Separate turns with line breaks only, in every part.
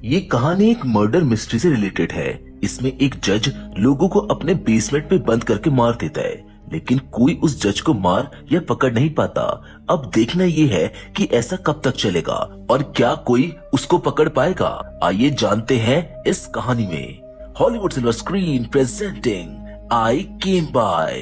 ये कहानी एक मर्डर मिस्ट्री से रिलेटेड है। इसमें एक जज लोगों को अपने बेसमेंट में बंद करके मार देता है, लेकिन कोई उस जज को मार या पकड़ नहीं पाता। अब देखना ये है कि ऐसा कब तक चलेगा और क्या कोई उसको पकड़ पाएगा। आइए जानते हैं इस कहानी में। Hollywood silver screen presenting I came by.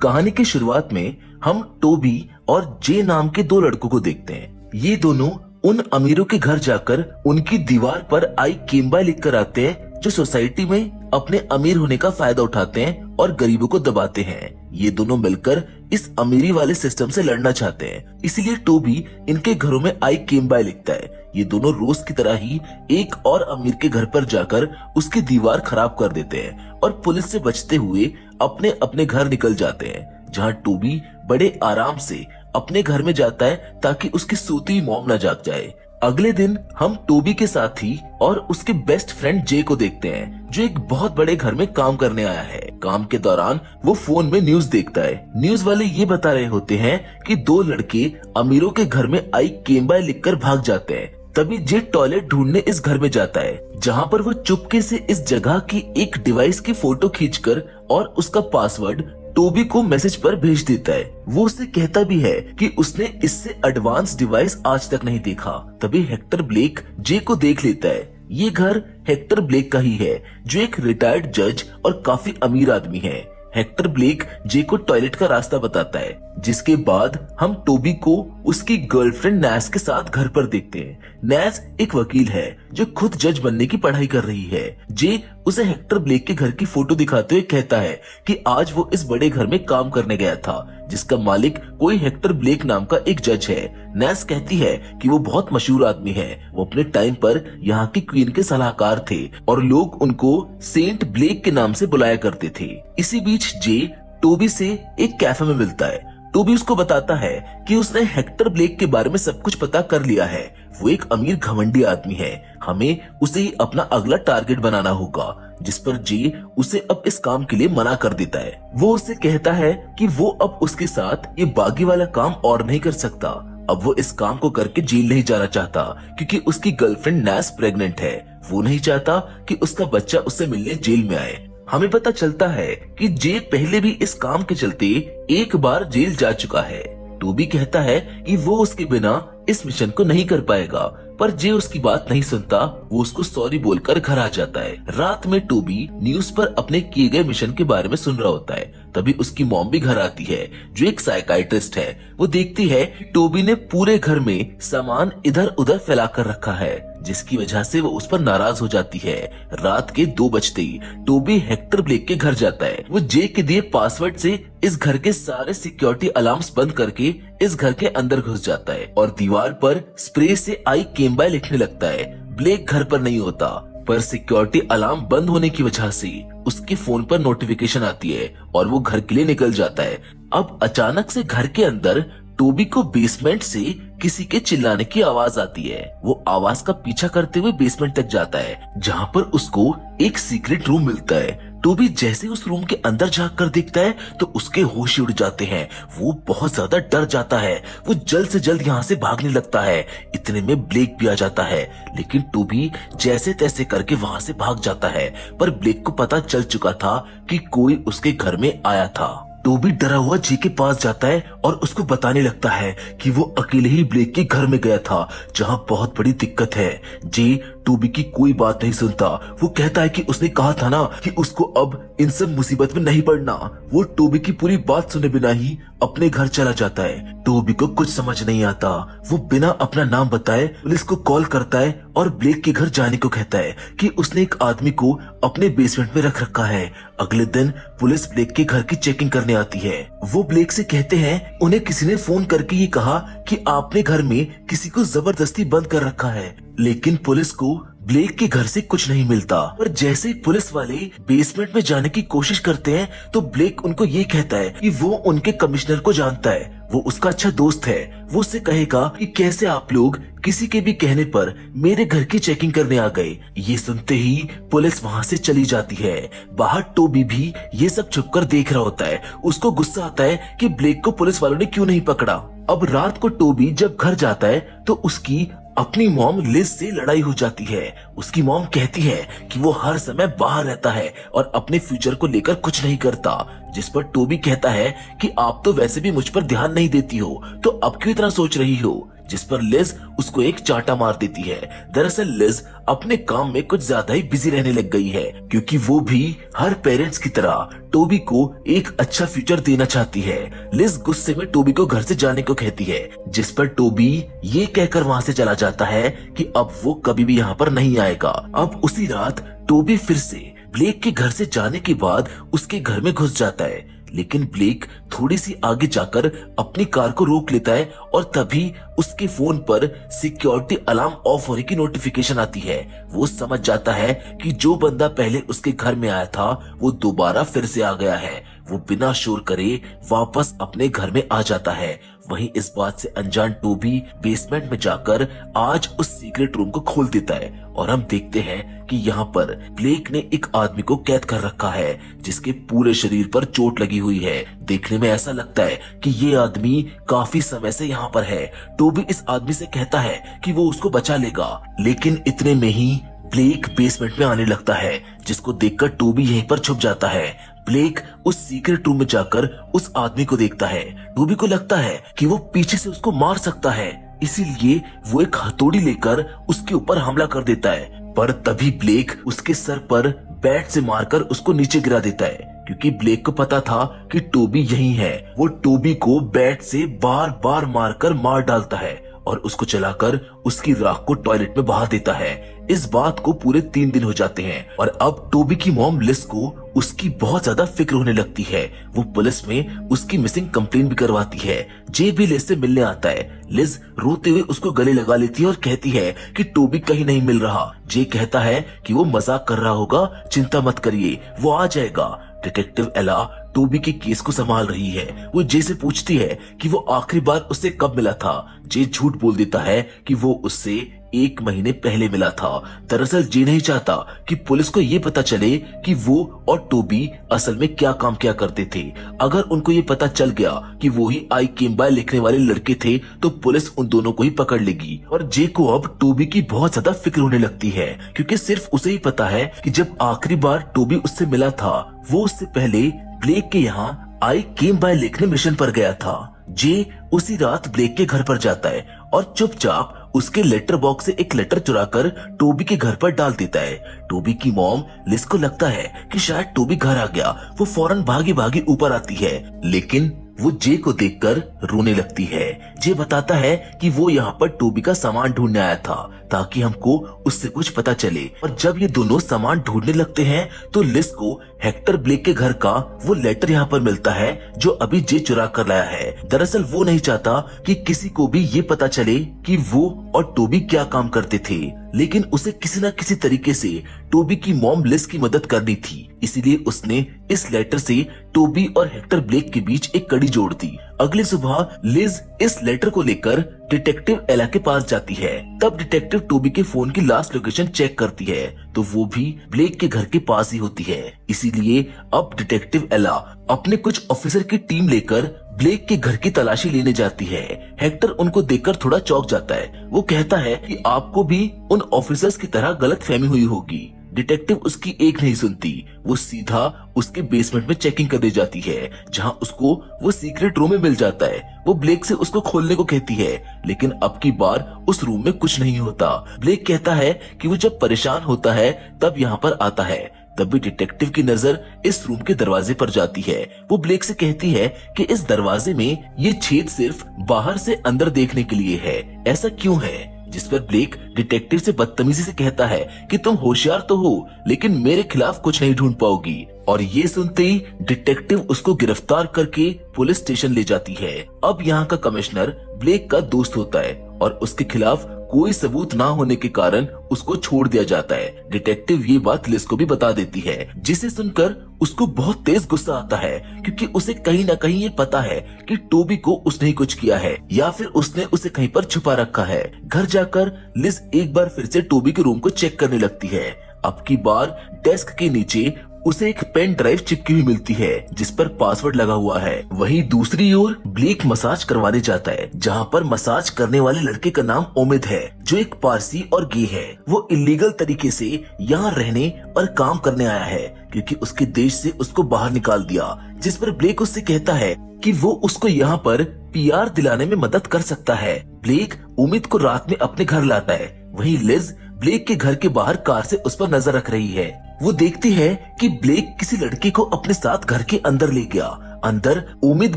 कहानी की शुरुआत में हम टोबी और जे नाम के दो लड़कों को देखते हैं। ये दोनों उन अमीरों के घर जाकर उनकी दीवार पर आई केम बाय लिखकर आते हैं, जो सोसाइटी में अपने अमीर होने का फायदा उठाते हैं और गरीबों को दबाते हैं। ये दोनों मिलकर इस अमीरी वाले सिस्टम से लड़ना चाहते हैं, इसलिए टोबी इनके घरों में आई केम बाय लिखता है। ये दोनों रोज की तरह ही एक और अमीर के घर पर जाकर उसकी दीवार खराब कर देते हैं और पुलिस से बचते हुए अपने अपने घर निकल जाते हैं, जहाँ टोबी बड़े आराम से अपने घर में जाता है ताकि उसकी सोती हुई मॉम न जाग जाए। अगले दिन हम टोबी के साथी और उसके बेस्ट फ्रेंड जे को देखते हैं, जो एक बहुत बड़े घर में काम करने आया है। काम के दौरान वो फोन में न्यूज देखता है। न्यूज वाले ये बता रहे होते हैं कि दो लड़के अमीरों के घर में आई केम बाय लिखकर भाग जाते हैं। तभी जे टॉयलेट ढूंढने इस घर में जाता है, जहाँ पर वो चुपके से इस जगह की एक डिवाइस की फोटो खींचकर और उसका पासवर्ड टोबी को मैसेज पर भेज देता है। वो उससे कहता भी है कि उसने इससे एडवांस डिवाइस आज तक नहीं देखा। तभी हेक्टर ब्लेक जे को देख लेता है। ये घर हेक्टर ब्लेक का ही है, जो एक रिटायर्ड जज और काफी अमीर आदमी है। हेक्टर ब्लेक जे को टॉयलेट का रास्ता बताता है, जिसके बाद हम टोबी को उसकी गर्लफ्रेंड नैस के साथ घर पर देखते हैं। नैस एक वकील है जो खुद जज बनने की पढ़ाई कर रही है। जे उसे हेक्टर ब्लेक के घर की फोटो दिखाते हुए कहता है कि आज वो इस बड़े घर में काम करने गया था, जिसका मालिक कोई हेक्टर ब्लेक नाम का एक जज है। नैस कहती है कि वो बहुत मशहूर आदमी है। वो अपने टाइम पर यहाँ की क्वीन के सलाहकार थे और लोग उनको सेंट ब्लेक के नाम से बुलाया करते थे। इसी बीच जे टोबी से एक कैफे में मिलता है। टोबी उसको बताता है कि उसने हेक्टर ब्लेक के बारे में सब कुछ पता कर लिया है। वो एक अमीर घमंडी आदमी है। हमें उसे ही अपना अगला टारगेट बनाना होगा, जिस पर जे उसे अब इस काम के लिए मना कर देता है। वो उससे कहता है कि वो अब उसके साथ ये बागी वाला काम और नहीं कर सकता। अब वो इस काम को करके जेल नहीं जाना चाहता, क्योंकि उसकी गर्लफ्रेंड नैस प्रेग्नेंट है। वो नहीं चाहता कि उसका बच्चा उससे मिलने जेल में आए। हमें पता चलता है कि जे पहले भी इस काम के चलते एक बार जेल जा चुका है। टोबी कहता है कि वो उसके बिना इस मिशन को नहीं कर पाएगा, पर जे उसकी बात नहीं सुनता। वो उसको सॉरी बोलकर घर आ जाता है। रात में टोबी न्यूज पर अपने किए गए मिशन के बारे में सुन रहा होता है। तभी उसकी मॉम भी घर आती है, जो एक साइकाइट्रिस्ट है। वो देखती है टोबी ने पूरे घर में सामान इधर उधर फैला कर रखा है, जिसकी वजह से वो उस पर नाराज हो जाती है। रात के 2 बजते ही टोबी हेक्टर ब्लेक के घर जाता है। वो जे के दिए पासवर्ड से इस घर के सारे सिक्योरिटी अलार्म्स बंद करके इस घर के अंदर घुस जाता है और दीवार पर स्प्रे से आई केम बाय लिखने लगता है। ब्लेक घर पर नहीं होता, पर सिक्योरिटी अलार्म बंद होने की वजह से उसके फोन पर नोटिफिकेशन आती है और वो घर के लिए निकल जाता है। अब अचानक से घर के अंदर टोबी को बेसमेंट से किसी के चिल्लाने की आवाज आती है। वो आवाज का पीछा करते हुए बेसमेंट तक जाता है, जहाँ पर उसको एक सीक्रेट रूम मिलता है। टोबी जैसे उस रूम के अंदर झांक कर देखता है तो उसके होश उड़ जाते हैं। वो बहुत ज्यादा डर जाता है। वो जल्द से जल्द यहाँ से भागने लगता है। इतने में ब्लेक भी आ जाता है, लेकिन टोबी जैसे तैसे करके वहाँ से भाग जाता है। पर ब्लेक को पता चल चुका था कि कोई उसके घर में आया था। टोबी डरा हुआ जी के पास जाता है और उसको बताने लगता है कि वो अकेले ही ब्लेक के घर में गया था, जहाँ बहुत बड़ी दिक्कत है। जी टोबी की कोई बात नहीं सुनता। वो कहता है कि उसने कहा था ना कि उसको अब इन सब मुसीबत में नहीं पड़ना। वो टोबी की पूरी बात सुने बिना ही अपने घर चला जाता है। टोबी को कुछ समझ नहीं आता। वो बिना अपना नाम बताए पुलिस को कॉल करता है और ब्लेक के घर जाने को कहता है कि उसने एक आदमी को अपने बेसमेंट में रख रखा है। अगले दिन पुलिस ब्लेक के घर की चेकिंग करने आती है। वो ब्लेक से कहते हैं उन्हें किसी ने फोन करके ये कहा कि आपने घर में किसी को जबरदस्ती बंद कर रखा है, लेकिन पुलिस को ब्लेक के घर से कुछ नहीं मिलता। पर जैसे ही पुलिस वाले बेसमेंट में जाने की कोशिश करते हैं तो ब्लेक उनको ये कहता है कि वो उनके कमिश्नर को जानता है, वो उसका अच्छा दोस्त है। वो उससे कहेगा कि कैसे आप लोग किसी के भी कहने पर मेरे घर की चेकिंग करने आ गए। ये सुनते ही पुलिस वहाँ से चली जाती है। बाहर टोबी भी ये सब छुपकर देख रहा होता है। उसको गुस्सा आता है कि ब्लेक को पुलिस वालों ने क्यों नहीं पकड़ा। अब रात को टोबी जब घर जाता है तो उसकी अपनी मॉम लिज से लड़ाई हो जाती है। उसकी मॉम कहती है कि वो हर समय बाहर रहता है और अपने फ्यूचर को लेकर कुछ नहीं करता, जिस पर टोबी कहता है कि आप तो वैसे भी मुझ पर ध्यान नहीं देती हो, तो अब क्यों इतना सोच रही हो, जिस पर लिज उसको एक चांटा मार देती है। दरअसल लिज अपने काम में कुछ ज्यादा ही बिजी रहने लग गई है, क्योंकि वो भी हर पेरेंट्स की तरह टोबी को एक अच्छा फ्यूचर देना चाहती है। लिज गुस्से में टोबी को घर से जाने को कहती है, जिस पर टोबी ये कहकर वहाँ से चला जाता है कि अब वो कभी भी यहाँ पर नहीं आएगा। अब उसी रात टोबी फिर से ब्लेक के घर से जाने के बाद उसके घर में घुस जाता है, लेकिन ब्लेक थोड़ी सी आगे जाकर अपनी कार को रोक लेता है और तभी उसके फोन पर सिक्योरिटी अलार्म ऑफ होने की नोटिफिकेशन आती है। वो समझ जाता है कि जो बंदा पहले उसके घर में आया था वो दोबारा फिर से आ गया है। वो बिना शोर करे वापस अपने घर में आ जाता है। वहीं इस बात से अनजान टोबी बेसमेंट में जाकर आज उस सीक्रेट रूम को खोल देता है और हम देखते हैं कि यहाँ पर ब्लेक ने एक आदमी को कैद कर रखा है, जिसके पूरे शरीर पर चोट लगी हुई है। देखने में ऐसा लगता है कि ये आदमी काफी समय से यहाँ पर है। टोबी इस आदमी से कहता है कि वो उसको बचा लेगा, लेकिन इतने में ही ब्लेक बेसमेंट में आने लगता है, जिसको देखकर टोबी यहीं पर छुप जाता है। ब्लेक उस सीक्रेट रूम में जाकर उस आदमी को देखता है। टोबी को लगता है कि वो पीछे से उसको मार सकता है, इसीलिए वो एक हथौड़ी लेकर उसके ऊपर हमला कर देता है। पर तभी ब्लेक उसके सर पर बैट से मारकर उसको नीचे गिरा देता है, क्योंकि ब्लेक को पता था कि टोबी यहीं है। वो टोबी को बैट से बार बार मारकर मार डालता है और उसको चलाकर उसकी राख को टॉयलेट में बहा देता है। इस बात को पूरे 3 दिन हो जाते हैं और अब टोबी की मॉम लिज को उसकी बहुत ज्यादा फिक्र होने लगती है। वो पुलिस में उसकी मिसिंग कंप्लेन भी करवाती है। जे भी लिज से मिलने आता है। लिज रोते हुए उसको गले लगा लेती है और कहती है कि टोबी कहीं नहीं मिल रहा। जे कहता है कि वो मजाक कर रहा होगा, चिंता मत करिए, वो आ जाएगा। डिटेक्टिव एला टोबी के केस को संभाल रही है। वो जे से पूछती है कि वो आखिरी बार उससे कब मिला था। जे झूठ बोल देता है कि वो उससे 1 महीने पहले मिला था। दरअसल जे नहीं चाहता कि पुलिस को ये पता चले कि वो और टोबी असल में क्या काम किया करते थे। अगर उनको ये पता चल गया कि वो ही आई केम बाय लिखने वाले लड़के थे तो पुलिस उन दोनों को ही पकड़ लेगी। और जे को अब टोबी की बहुत ज्यादा फिक्र होने लगती है, क्योंकि सिर्फ उसे ही पता है कि जब आखिरी बार टोबी उससे मिला था वो उससे पहले ब्लेक के यहाँ आई केम बाय लिखने मिशन पर गया था। जे उसी रात ब्लेक के घर पर जाता है और चुपचाप उसके लेटर बॉक्स से एक लेटर चुराकर टोबी के घर पर डाल देता है। टोबी की मॉम लिज को लगता है कि शायद टोबी घर आ गया। वो फौरन भागी भागी ऊपर आती है, लेकिन वो जे को देखकर रोने लगती है। जे बताता है कि वो यहाँ पर टोबी का सामान ढूंढने आया था ताकि हमको उससे कुछ पता चले। और जब ये दोनों सामान ढूंढने लगते हैं तो लिज को हेक्टर ब्लेक के घर का वो लेटर यहाँ पर मिलता है जो अभी जे चुरा कर लाया है। दरअसल वो नहीं चाहता कि किसी को भी ये पता चले कि वो और टोबी क्या काम करते थे, लेकिन उसे किसी न किसी तरीके से टोबी की मॉम लिज की मदद करनी थी। इसीलिए उसने इस लेटर से टोबी और हेक्टर ब्लेक के बीच एक कड़ी जोड़ दी। अगली सुबह लिज इस लेटर को लेकर डिटेक्टिव एला के पास जाती है। तब डिटेक्टिव टोबी के फोन की लास्ट लोकेशन चेक करती है तो वो भी ब्लेक के घर के पास ही होती है। इसीलिए अब डिटेक्टिव एला अपने कुछ ऑफिसर की टीम लेकर ब्लेक के घर की तलाशी लेने जाती है। हेक्टर उनको देखकर थोड़ा चौंक जाता है। वो कहता है कि आपको भी उन ऑफिसर्स की तरह गलतफहमी हुई होगी। डिटेक्टिव उसकी एक नहीं सुनती। वो सीधा उसके बेसमेंट में चेकिंग करने जाती है, जहां उसको वो सीक्रेट रूम में मिल जाता है। वो ब्लेक से उसको खोलने को कहती है, लेकिन अब की बार उस रूम में कुछ नहीं होता। ब्लेक कहता है कि वो जब परेशान होता है तब यहाँ पर आता है। तभी डिटेक्टिव की नजर इस रूम के दरवाजे पर जाती है। वो ब्लेक से कहती है कि इस दरवाजे में ये छेद सिर्फ बाहर से अंदर देखने के लिए है, ऐसा क्यों है? जिस पर ब्लेक डिटेक्टिव से बदतमीजी से कहता है कि तुम होशियार तो हो लेकिन मेरे खिलाफ कुछ नहीं ढूंढ पाओगी। और ये सुनते ही डिटेक्टिव उसको गिरफ्तार करके पुलिस स्टेशन ले जाती है। अब यहाँ का कमिश्नर ब्लेक का दोस्त होता है और उसके खिलाफ कोई सबूत ना होने के कारण उसको छोड़ दिया जाता है। डिटेक्टिव ये बात लिज को भी बता देती है, जिसे सुनकर उसको बहुत तेज गुस्सा आता है, क्योंकि उसे कहीं ना कहीं ये पता है कि टोबी को उसने ही कुछ किया है या फिर उसने उसे कहीं पर छुपा रखा है। घर जाकर लिज एक बार फिर से टोबी के रूम को चेक करने लगती है। अब की बार डेस्क के नीचे उसे एक पेन ड्राइव चिपकी हुई मिलती है जिस पर पासवर्ड लगा हुआ है। वहीं दूसरी ओर ब्लेक मसाज करवाने जाता है जहाँ पर मसाज करने वाले लड़के का नाम उमिद है जो एक पारसी और गे है। वो इलीगल तरीके से यहाँ रहने और काम करने आया है क्योंकि उसके देश से उसको बाहर निकाल दिया, जिस पर ब्लेक उससे कहता है कि वो उसको यहाँ पर पीआर दिलाने में मदद कर सकता है। ब्लेक उमिद को रात में अपने घर लाता है। वहीं लिज ब्लेक के घर के बाहर कार से उस पर नजर रख रही है। वो देखती है कि ब्लेक किसी लड़के को अपने साथ घर के अंदर ले गया। अंदर उमिद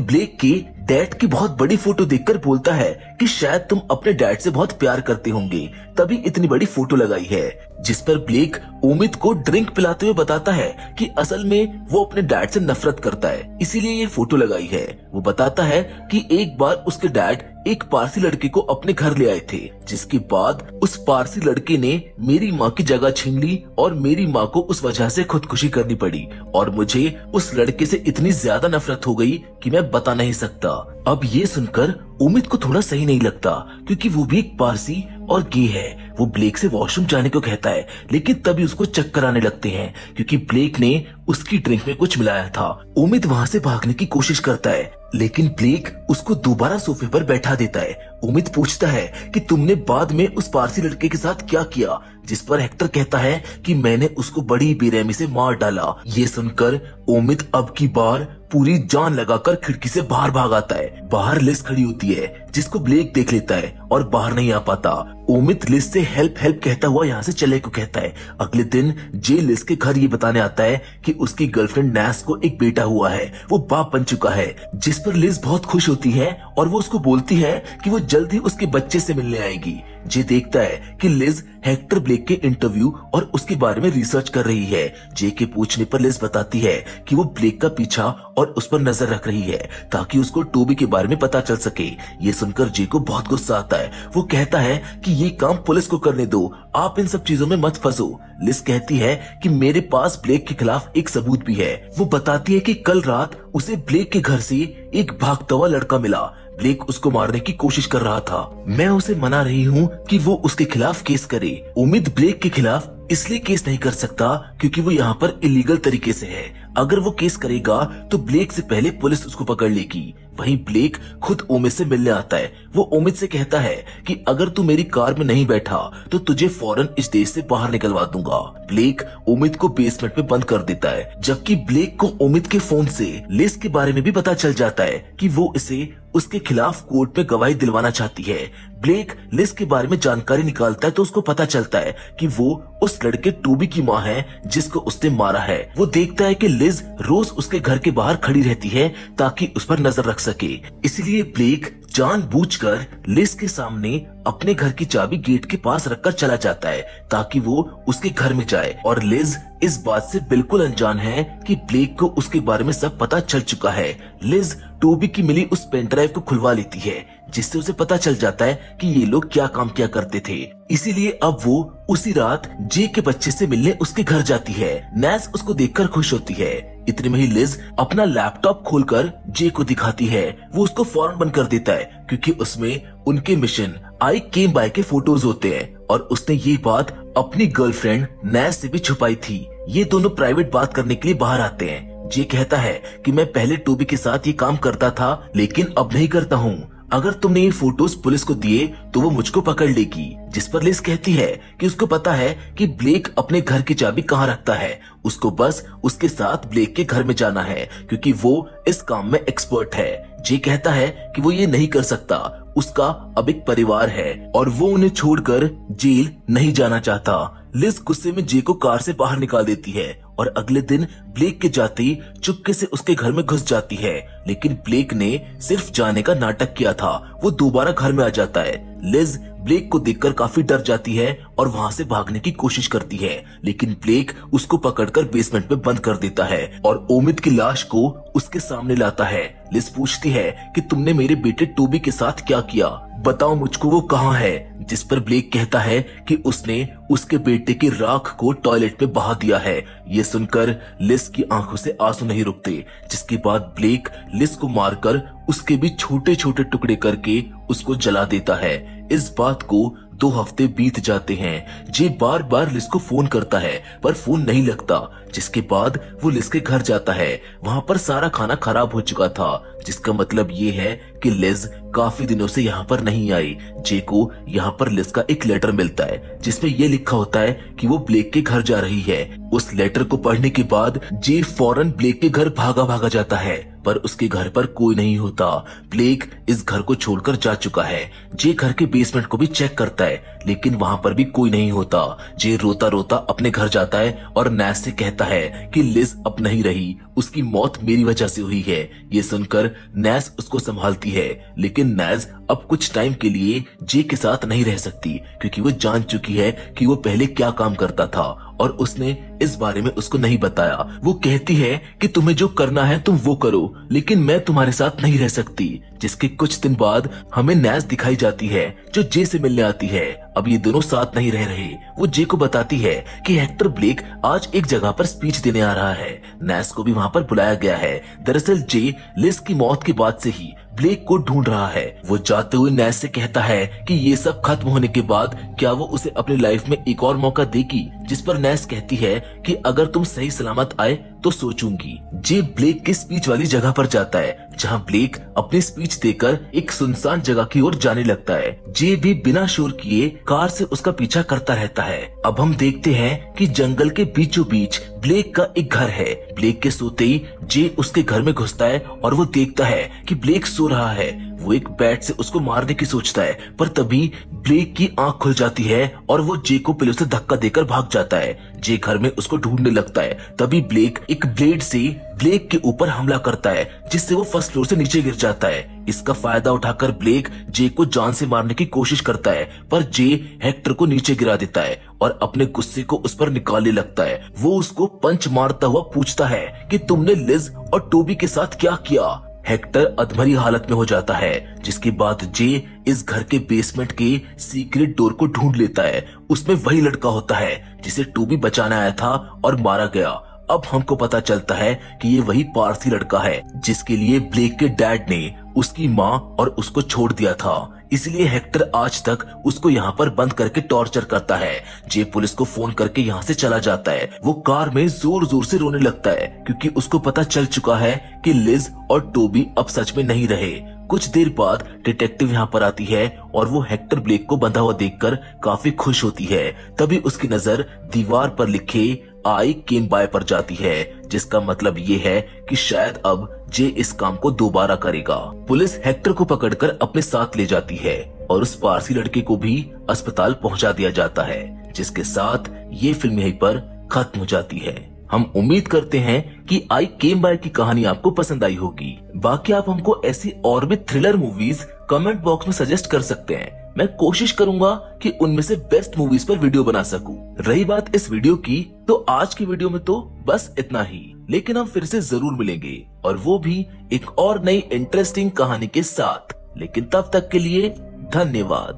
ब्लेक के डैड की बहुत बड़ी फोटो देखकर बोलता है कि शायद तुम अपने डैड से बहुत प्यार करते होंगे तभी इतनी बड़ी फोटो लगाई है, जिस पर ब्लेक उमिद को ड्रिंक पिलाते हुए बताता है कि असल में वो अपने डैड से नफरत करता है इसीलिए ये फोटो लगाई है। वो बताता है कि एक बार उसके डैड एक पारसी लड़के को अपने घर ले आए थे, जिसके बाद उस पारसी लड़के ने मेरी माँ की जगह छीन ली और मेरी माँ को उस वजह से खुदकुशी करनी पड़ी और मुझे उस लड़के से इतनी ज्यादा नफरत हो गई कि मैं बता नहीं सकता। अब ये सुनकर उमिद को थोड़ा सही नहीं लगता क्योंकि वो भी एक पारसी और गे है। वो ब्लेक से वॉशरूम जाने को कहता है लेकिन तभी उसको चक्कर आने लगते हैं क्योंकि ब्लेक ने उसकी ड्रिंक में कुछ मिलाया था। उमिद वहाँ से भागने की कोशिश करता है लेकिन ब्लेक उसको दोबारा सोफे पर बैठा देता है। उमिद पूछता है कि तुमने बाद में उस पारसी लड़के के साथ क्या किया, जिस पर हेक्टर कहता है कि मैंने उसको बड़ी बेरहमी से मार डाला। ये सुनकर उमिद अब की बार पूरी जान लगाकर खिड़की से बाहर भाग आता है। बाहर लिज खड़ी होती है जिसको ब्लेक देख लेता है और बाहर नहीं आ पाता। उमिद लिज से हेल्प हेल्प कहता हुआ यहाँ से चले को कहता है। अगले दिन जे लिज के घर ये बताने आता है कि उसकी गर्लफ्रेंड नैस को एक बेटा हुआ है, वो बाप बन चुका है, जिस पर लिज बहुत खुश होती है और वो उसको बोलती है कि वो जल्द ही उसके बच्चे से मिलने आएगी। जे देखता है कि लिज हेक्टर ब्लेक के इंटरव्यू और उसके बारे में रिसर्च कर रही है। जे के पूछने पर लिज बताती है कि वो ब्लेक का पीछा और उस पर नजर रख रही है ताकि उसको टोबी के बारे में पता चल सके। ये सुनकर जे को बहुत गुस्सा आता है। वो कहता है कि ये काम पुलिस को करने दो, आप इन सब चीजों में मत फंसो। लिज कहती है कि मेरे पास ब्लेक के खिलाफ एक सबूत भी है। वो बताती है कि कल रात उसे ब्लेक के घर से एक भागता हुआ लड़का मिला। ब्लेक उसको मारने की कोशिश कर रहा था। मैं उसे मना रही हूँ कि वो उसके खिलाफ केस करे। उमिद ब्लेक के खिलाफ इसलिए केस नहीं कर सकता क्योंकि वो यहाँ पर इलीगल तरीके से है। अगर वो केस करेगा तो ब्लेक से पहले पुलिस उसको पकड़ लेगी। वहीं ब्लेक खुद उमिद से मिलने आता है। वो उमिद से कहता है कि अगर तू मेरी कार में नहीं बैठा तो तुझे फौरन इस देश से बाहर निकलवा दूंगा। ब्लेक उमिद को बेसमेंट में बंद कर देता है, जबकि ब्लेक को उमिद के फोन से लिज के बारे में भी पता चल जाता है कि वो इसे उसके खिलाफ कोर्ट में गवाही दिलवाना चाहती है। ब्लेक लिज के बारे में जानकारी निकालता है तो उसको पता चलता है कि वो उस लड़के टोबी की माँ है जिसको उसने मारा है। वो देखता है कि लिज रोज उसके घर के बाहर खड़ी रहती है ताकि उस पर नजर रख सके। इसलिए ब्लेक जानबूझकर लिज के सामने अपने घर की चाबी गेट के पास रखकर चला जाता है ताकि वो उसके घर में जाए और लिज इस बात से बिल्कुल अनजान है कि ब्लेक को उसके बारे में सब पता चल चुका है। लिज टोबी की मिली उस पेन ड्राइव को खुलवा लेती है जिससे उसे पता चल जाता है कि ये लोग क्या काम किया करते थे। इसीलिए अब वो उसी रात जे के बच्चे से मिलने उसके घर जाती है। नैस उसको देखकर खुश होती है। इतने में ही लिज अपना लैपटॉप खोलकर जे को दिखाती है। वो उसको फौरन बंद कर देता है क्योंकि उसमें उनके मिशन आई केम बाय के फोटोज होते हैं और उसने ये बात अपनी गर्लफ्रेंड नैस से भी छुपाई थी। ये दोनों प्राइवेट बात करने के लिए बाहर आते हैं। जे कहता है कि मैं पहले टोबी के साथ ये काम करता था लेकिन अब नहीं करता हूँ। अगर तुमने ये फोटोज पुलिस को दिए तो वो मुझको पकड़ लेगी। जिस पर लिज कहती है कि उसको पता है कि ब्लेक अपने घर की चाबी कहाँ रखता है, उसको बस उसके साथ ब्लेक के घर में जाना है क्योंकि वो इस काम में एक्सपर्ट है। जे कहता है कि वो ये नहीं कर सकता, उसका अब एक परिवार है और वो उन्हें छोड़कर जेल नहीं जाना चाहता। लिज गुस्से में जे को कार से बाहर निकाल देती है और अगले दिन ब्लेक के जाते ही चुपके से उसके घर में घुस जाती है। लेकिन ब्लेक ने सिर्फ जाने का नाटक किया था। वो दोबारा घर में आ जाता है। लिज ब्लेक को देखकर काफी डर जाती है और वहाँ से भागने की कोशिश करती है लेकिन ब्लेक उसको पकड़कर बेसमेंट में बंद कर देता है और उमिद की लाश को उसके सामने लाता है। लिज पूछती है कि तुमने मेरे बेटे टोबी के साथ क्या किया, बताओ मुझको वो कहाँ है। जिस पर ब्लेक कहता है कि उसने उसके बेटे की राख को टॉयलेट में बहा दिया है। ये सुनकर लिज की आंखों से आंसू नहीं रुकते, जिसके बाद ब्लेक लिज को मारकर उसके भी छोटे छोटे टुकड़े करके उसको जला देता है। इस बात को 2 हफ्ते बीत जाते हैं। जे बार बार लिज को फोन करता है पर फोन नहीं लगता, जिसके बाद वो लिज के घर जाता है। वहाँ पर सारा खाना खराब हो चुका था, जिसका मतलब ये है कि लिज काफी दिनों से यहाँ पर नहीं आई। जे को यहाँ पर लिज का एक लेटर मिलता है जिसमें ये लिखा होता है कि वो ब्लेक के घर जा रही है। उस लेटर को पढ़ने के बाद जे फौरन ब्लेक के घर भागा भागा जाता है, पर उसके घर पर कोई नहीं होता। ब्लेक इस घर को छोड़कर जा चुका है। जे घर के बेसमेंट को भी चेक करता है, लेकिन वहाँ पर भी कोई नहीं होता। जे रोता रोता अपने घर जाता है और नैस से कहता है कि लिज अब नहीं रही, उसकी मौत मेरी वजह से हुई है। ये सुनकर नैस उसको संभालती है, लेकिन नैस अब कुछ टाइम के लिए जे के साथ नहीं रह सकती, क्योंकि वो जान चुकी है कि वो पहले क्या काम करता था और उसने इस बारे में उसको नहीं बताया। वो कहती है कि तुम्हें जो करना है तुम वो करो, लेकिन मैं तुम्हारे साथ नहीं रह सकती। जिसके कुछ दिन बाद हमें नैस दिखाई जाती है जो जे से मिलने आती है। अब ये दोनों साथ नहीं रह रहे। वो जे को बताती है कि हेक्टर ब्लेक आज एक जगह पर स्पीच देने आ रहा है। नैस को भी वहाँ पर बुलाया गया है। दरअसल जे लिज की मौत के बाद से ही ब्लेक को ढूंढ रहा है। वो जाते हुए नैस से कहता है कि ये सब खत्म होने के बाद क्या वो उसे अपनी लाइफ में एक और मौका देगी, जिस पर नैस कहती है कि अगर तुम सही सलामत आए तो सोचूंगी। जे ब्लेक की स्पीच वाली जगह पर जाता है, जहाँ ब्लेक अपनी स्पीच देकर एक सुनसान जगह की ओर जाने लगता है। जे भी बिना शोर किए कार से उसका पीछा करता रहता है। अब हम देखते हैं कि जंगल के बीचों बीच ब्लेक का एक घर है। ब्लेक के सोते ही जे उसके घर में घुसता है और वो देखता है कि ब्लेक सो रहा है। वो एक बैट से उसको मारने की सोचता है, पर तभी ब्लेक की आंख खुल जाती है और वो जे को पिलो से धक्का देकर भाग जाता है। जे घर में उसको ढूंढने लगता है। तभी ब्लेक एक ब्लेड से ब्लेक के ऊपर हमला करता है, जिससे वो फर्स्ट फ्लोर से नीचे गिर जाता है। इसका फायदा उठाकर ब्लेक जे को जान से मारने की कोशिश करता है, पर जे हेक्टर को नीचे गिरा देता है और अपने गुस्से को उस पर निकालने लगता है। वो उसको पंच मारता हुआ पूछता है कि तुमने लिज और टोबी के साथ क्या किया। हेक्टर अधमरी हालत में हो जाता है, जिसके बाद जे इस घर के बेसमेंट के सीक्रेट डोर को ढूंढ लेता है। उसमें वही लड़का होता है जिसे टोबी बचाने आया था और मारा गया। अब हमको पता चलता है कि ये वही पारसी लड़का है जिसके लिए ब्लेक के डैड ने उसकी माँ और उसको छोड़ दिया था। इसलिए हेक्टर आज तक उसको यहाँ पर बंद करके टॉर्चर करता है। जे पुलिस को फोन करके यहाँ से चला जाता है। वो कार में जोर जोर से रोने लगता है, क्योंकि उसको पता चल चुका है कि लिज और टोबी अब सच में नहीं रहे। कुछ देर बाद डिटेक्टिव यहाँ पर आती है और वो हेक्टर ब्लेक को बंधा हुआ देखकर काफी खुश होती है। तभी उसकी नजर दीवार पर लिखे आई केम बाय पर जाती है, जिसका मतलब ये है कि शायद अब जे इस काम को दोबारा करेगा। पुलिस हेक्टर को पकड़कर अपने साथ ले जाती है और उस पारसी लड़के को भी अस्पताल पहुंचा दिया जाता है, जिसके साथ ये फिल्म यहीं पर खत्म हो जाती है। हम उम्मीद करते हैं कि आई केम बाय की कहानी आपको पसंद आई होगी। बाकी आप हमको ऐसी और भी थ्रिलर मूवीज कमेंट बॉक्स में सजेस्ट कर सकते हैं। मैं कोशिश करूंगा कि उनमें से बेस्ट मूवीज पर वीडियो बना सकूं। रही बात इस वीडियो की, तो आज की वीडियो में तो बस इतना ही, लेकिन हम फिर से जरूर मिलेंगे, और वो भी एक और नई इंटरेस्टिंग कहानी के साथ। लेकिन तब तक के लिए धन्यवाद।